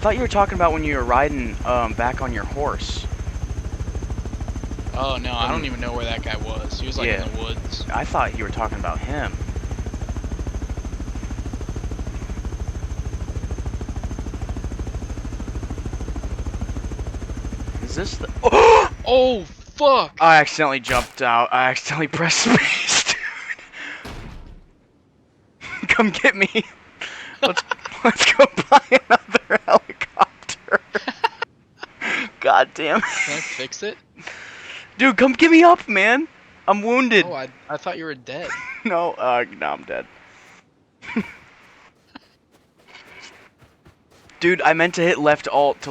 thought you were talking about when you were riding back on your horse. Oh no, I don't even know where that guy was. He was like in the woods. I thought you were talking about him. Is this the... Oh! Oh fuck! I accidentally jumped out. I accidentally pressed space, dude. Come get me. Let's go buy another helicopter. God damn it. Can I fix it? Dude, come get me up, man. I'm wounded. Oh, I thought you were dead. No, no, I'm dead. Dude, I meant to hit left alt to